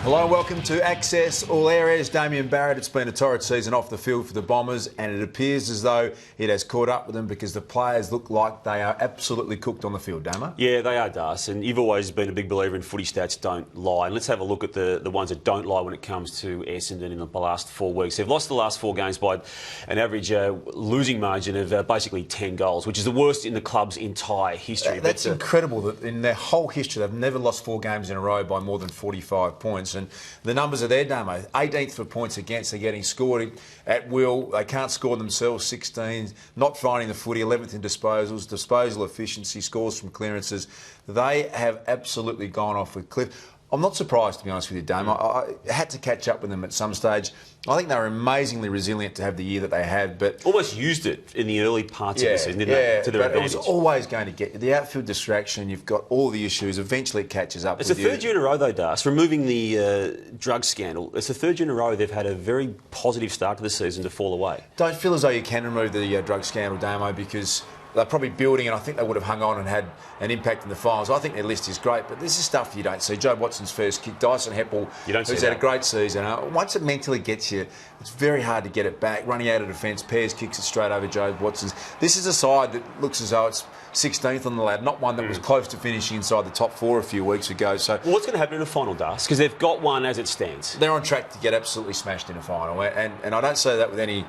Hello and welcome to Access All Areas. Damien Barrett, it's been a torrid season off the field for the Bombers, and it appears as though it has caught up with them because the players look like they are absolutely cooked on the field, Damo. Yeah, they are, Das, and you've always been a big believer in footy stats don't lie. And let's have a look at the ones that don't lie when it comes to Essendon in the last 4 weeks. They've lost the last 4 games by an average losing margin of basically 10 goals, which is the worst in the club's entire history. That's incredible that in their whole history they've never lost 4 games in a row by more than 45 points. And the numbers are there, Damo. 18th for points against. They're getting scored at will. They can't score themselves. 16th. Not finding the footy. 11th in disposals. Disposal efficiency. Scores from clearances. They have absolutely gone off with cliff. I'm not surprised, to be honest with you, Damo. I had to catch up with them at some stage. I think they were amazingly resilient to have the year that they had, but almost used it in the early parts of the season, didn't they? To their advantage. It was always going to get you. The outfield distraction, you've got all the issues. Eventually it catches up with you. It's the third year in a row, though, Das, removing the drug scandal. It's the third year in a row they've had a very positive start to the season to fall away. Don't feel as though you can remove the drug scandal, Damo, because they're probably building, and I think they would have hung on and had an impact in the finals. I think their list is great, but this is stuff you don't see. Joe Watson's first kick, Dyson Heppel, who's had a great season. Once it mentally gets you, it's very hard to get it back. Running out of defence, Pears kicks it straight over Joe Watson's. This is a side that looks as though it's 16th on the ladder, not one that was close to finishing inside the top 4 a few weeks ago. So, well, what's going to happen in the final, Das? Because they've got one as it stands. They're on track to get absolutely smashed in a final, and I don't say that with any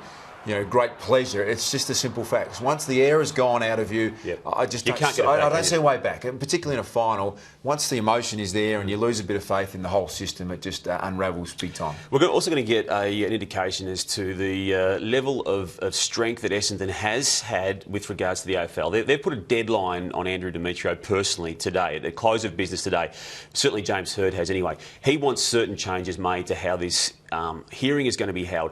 great pleasure. It's just a simple fact. Once the air has gone out of you, I just don't see a way back. And particularly in a final, once the emotion is there and you lose a bit of faith in the whole system, it just unravels big time. We're also going to get an indication as to the level of strength that Essendon has had with regards to the AFL. They've put a deadline on Andrew Demetrio personally today, at the close of business today. Certainly James Hird has anyway. He wants certain changes made to how this hearing is going to be held.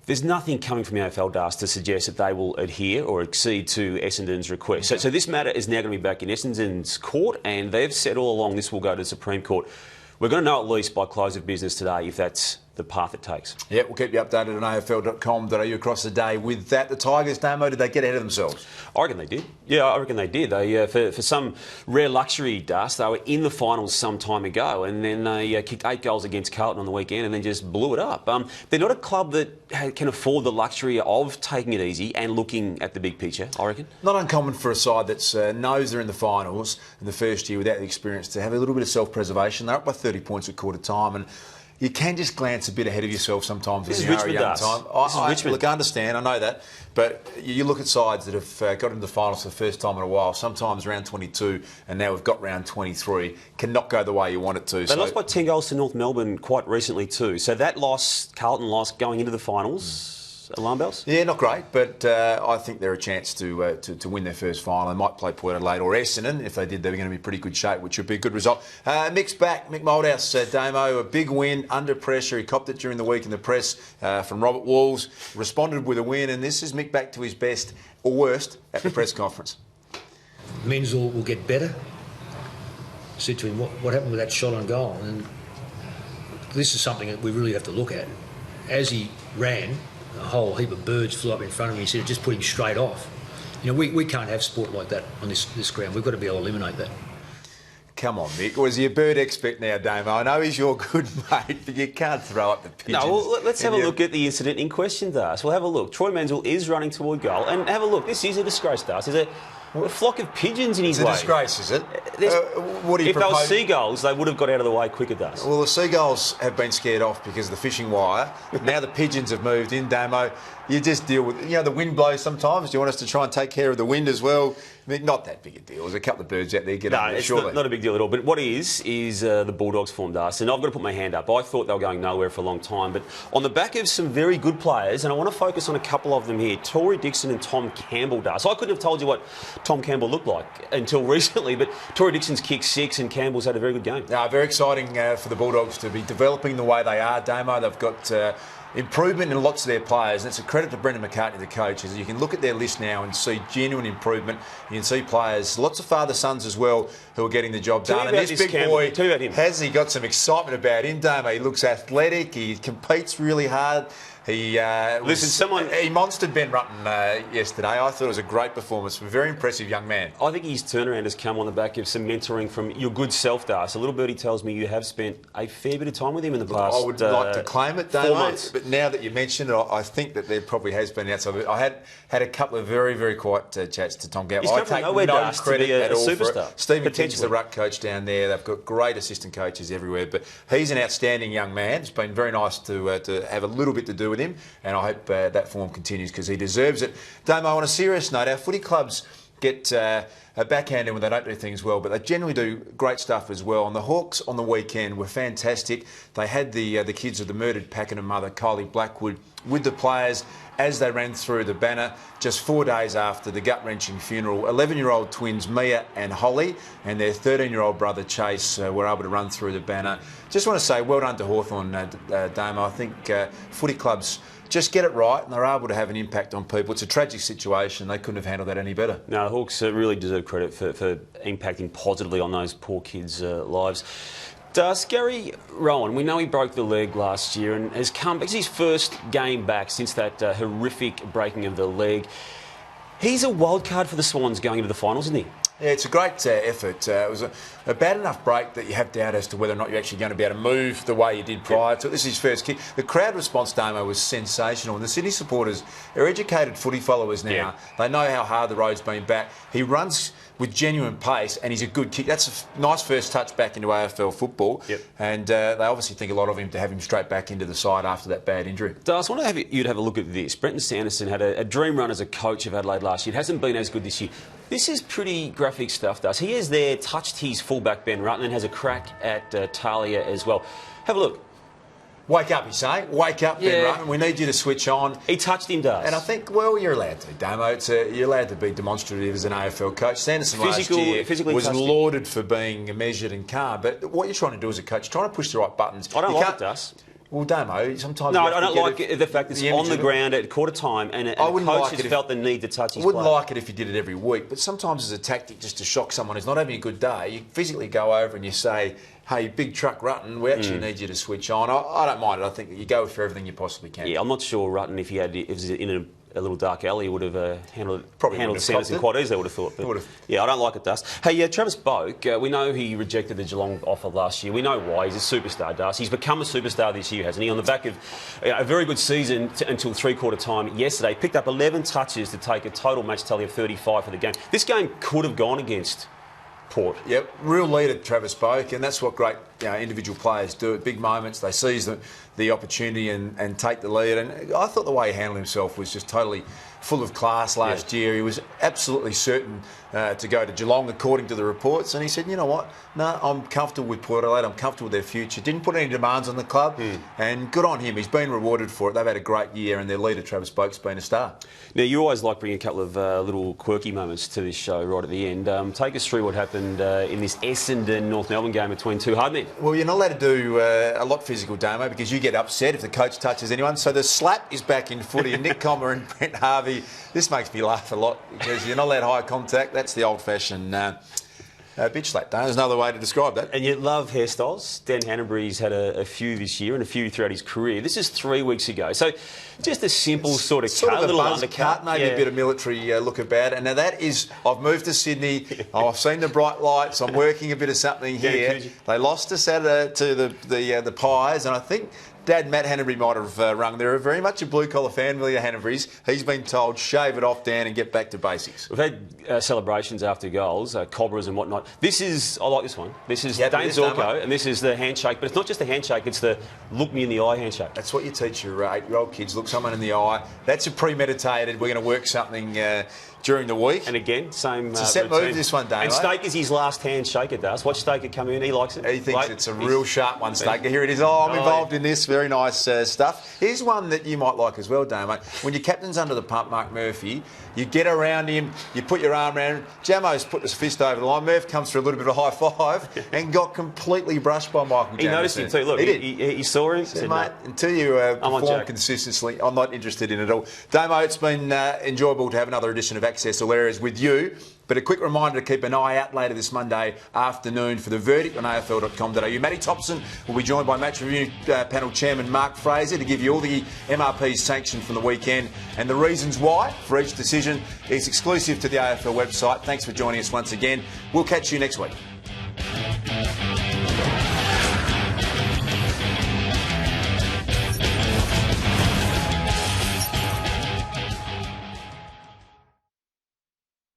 There's nothing coming from the AFL, Das, to suggest that they will adhere or accede to Essendon's request. So this matter is now going to be back in Essendon's court, and they've said all along this will go to the Supreme Court. We're going to know at least by close of business today if that's the path it takes. Yeah, we'll keep you updated on afl.com.au across the day. With that, the Tigers, Damo, did they get ahead of themselves? I reckon they did. Yeah, I reckon they did. They, for some rare luxury, Das, they were in the finals some time ago, and then they kicked 8 goals against Carlton on the weekend and then just blew it up. They're not a club that can afford the luxury of taking it easy and looking at the big picture, I reckon. Not uncommon for a side that knows they're in the finals in the first year without the experience to have a little bit of self-preservation. They're up by 30 points at quarter time, and you can just glance a bit ahead of yourself sometimes when you are a young time. Look, I understand, I know that, but you look at sides that have got into the finals for the first time in a while, sometimes round 22, and now we've got round 23, cannot go the way you want it to. They lost by 10 goals to North Melbourne quite recently too, so that loss, Carlton loss, going into the finals, alarm bells? Yeah, not great, but I think they're a chance to win their first final. They might play Port Adelaide or Essendon. If they did, they were going to be in pretty good shape, which would be a good result. Mick's back. Mick Moldhouse, Damo, a big win under pressure. He copped it during the week in the press from Robert Walls, responded with a win, and this is Mick back to his best or worst at the press conference. Men's will get better. I said to him, what happened with that shot on goal? And this is something that we really have to look at. As he ran, a whole heap of birds flew up in front of me. He said it just put him straight off. We can't have sport like that on this ground. We've got to be able to eliminate that. Come on, Mick. Was he a bird expert now, Damo? I know he's your good mate, but you can't throw up the pigeons. No, well, let's have a look at the incident in question, Das. We'll have a look. Troy Menzel is running toward goal. And have a look. This is a disgrace, Das. There's a flock of pigeons in his way. It's a disgrace, is it? What do you propose? If they were seagulls, they would have got out of the way quicker, Das. Well, the seagulls have been scared off because of the fishing wire. Now the pigeons have moved in, Damo. You just deal with, the wind blows sometimes. Do you want us to try and take care of the wind as well? I mean, not that big a deal. There's a couple of birds out there. It's not a big deal at all. But what is the Bulldogs form, Das. And I've got to put my hand up. I thought they were going nowhere for a long time. But on the back of some very good players, and I want to focus on a couple of them here, Tory Dixon and Tom Campbell, Das. I couldn't have told you what Tom Campbell looked like until recently, but Tory Dixon's kicked 6 and Campbell's had a very good game. Very exciting for the Bulldogs to be developing the way they are, Damo. They've got improvement in lots of their players, and it's a credit to Brendan McCartney, the coach, as you can look at their list now and see genuine improvement. You can see players, lots of father-sons as well, who are getting the job done. And this big boy, has he got some excitement about him, Damo? He looks athletic, he competes really hard. He he monstered Ben Rutten yesterday. I thought it was a great performance. A very impressive young man. I think his turnaround has come on the back of some mentoring from your good self, Das. A little birdie tells me you have spent a fair bit of time with him in the past. I would like to claim it, 4 months. But now that you mentioned it, I think that there probably has been outside of it. I had a couple of very, very quiet chats to Tom Gow. He's I take nowhere, no Das, credit to be a at all superstar. for it. Stephen King's the ruck coach down there. They've got great assistant coaches everywhere. But he's an outstanding young man. It's been very nice to have a little bit to do with him, and I hope that form continues because he deserves it. Damo, on a serious note, our footy clubs get a backhand when they don't do things well, but they generally do great stuff as well. And the Hawks on the weekend were fantastic. They had the kids of the murdered Pakenham mother, Kylie Blackwood, with the players as they ran through the banner just 4 days after the gut-wrenching funeral. 11-year-old twins Mia and Holly and their 13-year-old brother Chase were able to run through the banner. Just want to say well done to Hawthorn, Damo. I think footy clubs just get it right and they're able to have an impact on people. It's a tragic situation. They couldn't have handled that any better. No, the Hawks really deserve credit for impacting positively on those poor kids' lives. Does Gary Rowan, we know he broke the leg last year and has come back. It's his first game back since that horrific breaking of the leg. He's a wild card for the Swans going into the finals, isn't he? Yeah, it's a great effort. It was a bad enough break that you have doubt as to whether or not you're actually going to be able to move the way you did prior to it. This is his first kick. The crowd response, Damo, was sensational. And the Sydney supporters are educated footy followers now. Yeah. They know how hard the road's been back. He runs with genuine pace and he's a good kick. That's a nice first touch back into AFL football. Yep. And they obviously think a lot of him to have him straight back into the side after that bad injury. Das, I want you to have a look at this. Brenton Sanderson had a dream run as a coach of Adelaide last year. It hasn't been as good this year. This is pretty graphic stuff, Das. He has there touched his fullback Ben Rutten and has a crack at Talia as well. Have a look. Wake up, he's saying. Wake up, Ben Rutten. We need you to switch on. He touched him, Das. And I think, well, you're allowed to, Damo. You're allowed to be demonstrative as an AFL coach. Sanderson last year was lauded for being measured and calm. But what you're trying to do as a coach, you're trying to push the right buttons. I don't like it, Das. Well, Damo, sometimes... No, I don't like the fact that it's on the ground at quarter time and a coach has felt the need to touch his player. I wouldn't like it if you did it every week, but sometimes as a tactic just to shock someone who's not having a good day, you physically go over and you say, hey, big truck Rutten, we actually need you to switch on. I don't mind it. I think that you go for everything you possibly can. Yeah, I'm not sure Rutten, if he was in a little dark alley, would have handled Sanderson quite easily, I would have thought. But yeah, I don't like it, Das. Hey, Travis Boak, we know he rejected the Geelong offer last year. We know why. He's a superstar, Das. He's become a superstar this year, hasn't he? On the back of a very good season until three-quarter time yesterday. Picked up 11 touches to take a total match tally of 35 for the game. This game could have gone against Port. Yep, real leader, Travis Boak, and that's what great individual players do at big moments. They seize the opportunity and take the lead. And I thought the way he handled himself was just totally full of class last year. He was absolutely certain to go to Geelong, according to the reports. And he said, you know what, no, I'm comfortable with Port Adelaide. I'm comfortable with their future. Didn't put any demands on the club. And good on him. He's been rewarded for it. They've had a great year and their leader, Travis Boak's been a star. Now, you always like bringing a couple of little quirky moments to this show right at the end. Take us through what happened in this Essendon North Melbourne game between two hard men. Well, you're not allowed to do a lot physical, Damo, because you get upset if the coach touches anyone. So the slap is back in footy. And Nick Comer and Brent Harvey, this makes me laugh a lot because you're not allowed high contact. That's the old-fashioned bitch slap. There's another way to describe that. And you love hairstyles. Dan Hanbury's had a few this year and a few throughout his career. This is 3 weeks ago. So just a simple sort of cut, a little undercut. Maybe a bit of military look about it. Now that is, I've moved to Sydney. I've seen the bright lights. I'm working a bit of something here. They lost us to the Pies, and I think Dad Matt Hanbury might have rung. They're very much a blue-collar family of Hanburys. He's been told, shave it off, Dan, and get back to basics. We've had celebrations after goals, cobras and whatnot. I like this one. This is Dane Zorko, and this is the handshake. But it's not just a handshake, it's the look-me-in-the-eye handshake. That's what you teach your 8-year-old kids. Look someone in the eye. That's a premeditated, we're going to work something during the week. And again, same it's a set move, this one, Dane. And Staker's his last handshake, it does. Watch Staker come in, he likes it. He thinks it's a real sharp one, Staker. Here it is. Oh, I'm involved in this. Very nice stuff. Here's one that you might like as well, Damo. When your captain's under the pump, Mark Murphy, you get around him, you put your arm around him. Jamo's put his fist over the line. Murph comes for a little bit of a high five and got completely brushed by Michael Jamieson. He noticed him too. Look, he saw him. Said, mate, until you perform consistently, I'm not interested in it at all. Damo, it's been enjoyable to have another edition of Access All Areas with you. But a quick reminder to keep an eye out later this Monday afternoon for the verdict on afl.com.au. Matty Thompson will be joined by Match Review Panel Chairman Mark Fraser to give you all the MRPs sanctioned from the weekend and the reasons why for each decision is exclusive to the AFL website. Thanks for joining us once again. We'll catch you next week.